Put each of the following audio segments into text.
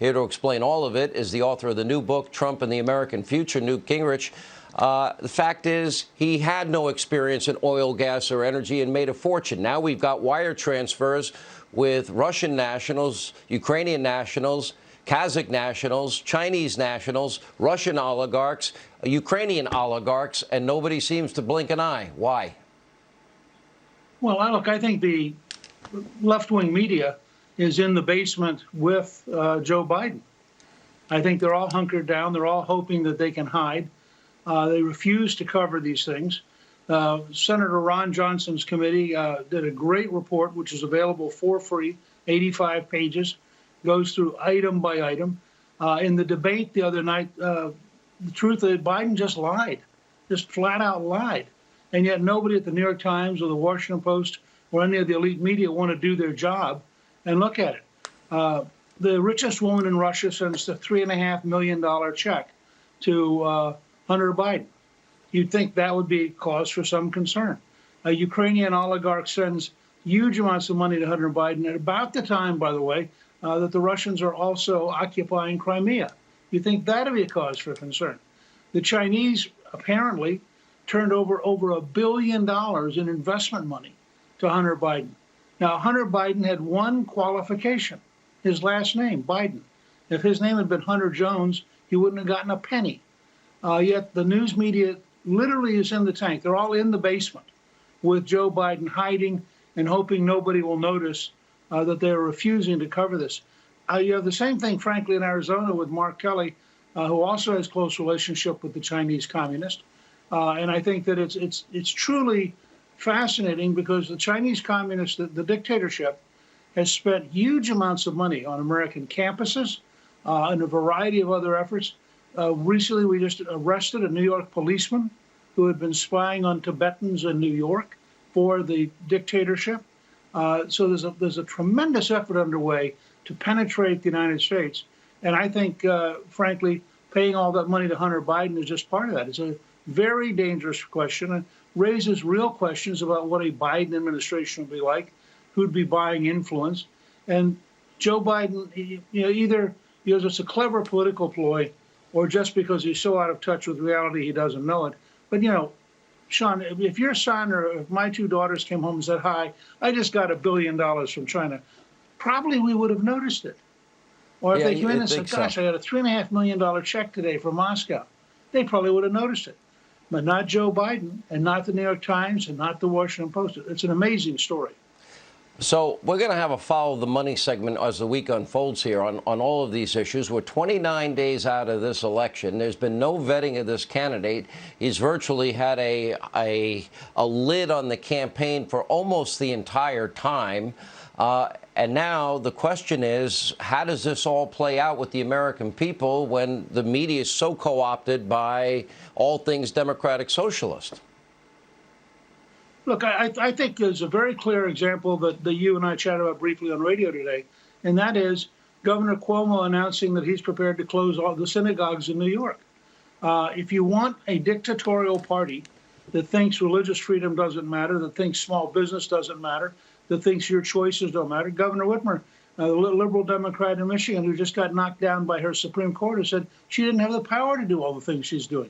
Here to explain all of it is the author of the new book, Trump and the American Future, Newt Gingrich. The fact is, he had no experience in oil, gas, or energy and made a fortune. Now we've got wire transfers with Russian nationals, Ukrainian nationals, Kazakh nationals, Chinese nationals, Russian oligarchs, Ukrainian oligarchs, and nobody seems to blink an eye. Why? Well, look, I think the left-wing media is in the basement with Joe Biden. I think they're all hunkered down. They're all hoping that they can hide. They refuse to cover these things. Senator Ron Johnson's committee did a great report, which is available for free, 85 pages, goes through item by item. In the debate the other night, the truth is Biden just lied, just flat out lied. And yet nobody at the New York Times or the Washington Post or any of the elite media want to do their job. And look at it. The richest woman in Russia sends a $3.5 million check to Hunter Biden. You'd think that would be cause for some concern. A Ukrainian oligarch sends huge amounts of money to Hunter Biden at about the time, by the way, that the Russians are also occupying Crimea. You think that would be a cause for concern. The Chinese apparently turned over $1 billion in investment money to Hunter Biden. Now, Hunter Biden had one qualification, his last name, Biden. If his name had been Hunter Jones, he wouldn't have gotten a penny. Yet the news media literally is in the tank. They're all in the basement with Joe Biden hiding and hoping nobody will notice that they're refusing to cover this. You have the same thing, frankly, in Arizona with Mark Kelly, who also has close relationship with the Chinese communist. And I think that it's truly fascinating because the Chinese communist, the dictatorship, has spent huge amounts of money on American campuses and a variety of other efforts. Recently, we just arrested a New York policeman who had been spying on Tibetans in New York for the dictatorship. So there's a tremendous effort underway to penetrate the United States. And I think, frankly, paying all that money to Hunter Biden is just part of that. It's a very dangerous question and raises real questions about what a Biden administration will be like, who'd be buying influence. And Joe Biden, either it's a clever political ploy or just because he's so out of touch with reality he doesn't know it. But, Sean, if your son or if my two daughters came home and said, hi, I just got $1 billion from China, probably we would have noticed it. Or if they came in and said, gosh, I got a $3.5 million check today from Moscow, they probably would have noticed it. But not Joe Biden and not the New York Times and not the Washington Post. It's an amazing story. So we're going to have a follow the money segment as the week unfolds here on all of these issues. We're 29 days out of this election. There's been no vetting of this candidate. He's virtually had a lid on the campaign for almost the entire time. And now the question is, how does this all play out with the American people when the media is so co-opted by all things Democratic Socialist? Look, I think there's a very clear example that you and I chatted about briefly on radio today, and that is Governor Cuomo announcing that he's prepared to close all the synagogues in New York. If you want a dictatorial party that thinks religious freedom doesn't matter, that thinks small business doesn't matter, that thinks your choices don't matter, Governor Whitmer, the liberal Democrat in Michigan, who just got knocked down by her Supreme Court, has said she didn't have the power to do all the things she's doing.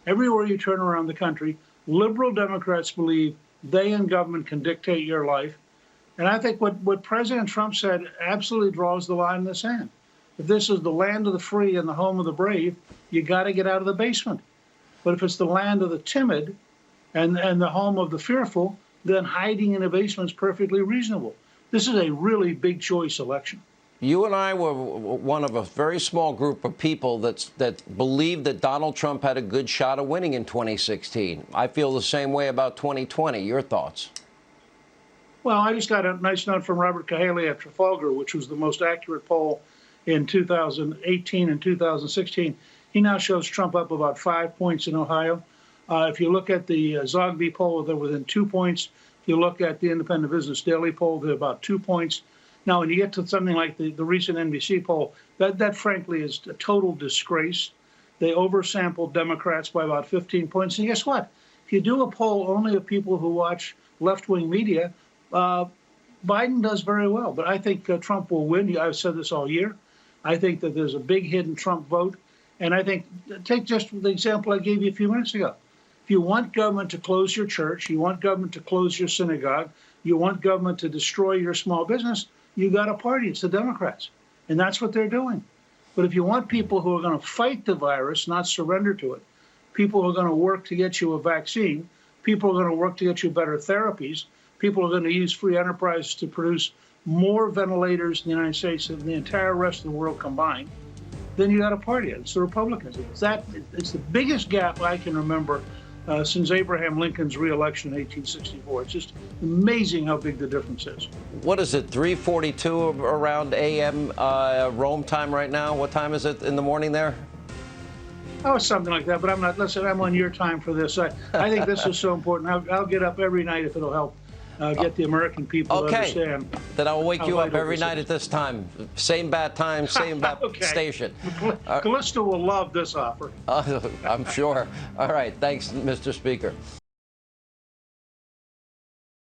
Everywhere you turn around the country, liberal Democrats believe they in government can dictate your life. And I think what President Trump said absolutely draws the line in the sand. If this is the land of the free and the home of the brave, you got to get out of the basement. But if it's the land of the timid and the home of the fearful, then hiding in a basement is perfectly reasonable. This is a really big choice election. You and I were one of a very small group of people that believed that Donald Trump had a good shot of winning in 2016. I feel the same way about 2020. Your thoughts? Well, I just got a nice note from Robert Cahaly at Trafalgar, which was the most accurate poll in 2018 and 2016. He now shows Trump up about 5 points in Ohio. If you look at the Zogby poll, they're within 2 points. If you look at the Independent Business Daily poll, they're about 2 points. Now, when you get to something like the recent NBC poll, that frankly is a total disgrace. They oversampled Democrats by about 15 points. And guess what? If you do a poll only of people who watch left-wing media, Biden does very well. But I think Trump will win. I've said this all year. I think that there's a big hidden Trump vote. And I think, take just the example I gave you a few minutes ago. If you want government to close your church, you want government to close your synagogue, you want government to destroy your small business, you got a party. It's the Democrats. And that's what they're doing. But if you want people who are going to fight the virus, not surrender to it, people who are going to work to get you a vaccine, people who are going to work to get you better therapies, people who are going to use free enterprise to produce more ventilators in the United States than the entire rest of the world combined, then you got a party. It's the Republicans. It's the biggest gap I can remember since Abraham Lincoln's reelection in 1864. It's just amazing how big the difference is. What is it, 3:42 around a.m. Rome time right now? What time is it in the morning there? Oh, something like that, but I'm not. Listen, I'm on your time for this. I think this is so important. I'll get up every night if it'll help get the American people to understand. Then I'll wake you up every night at this time. Same bad time, same bad station. Callisto will love this offer. I'm sure. All right. Thanks, Mr. Speaker.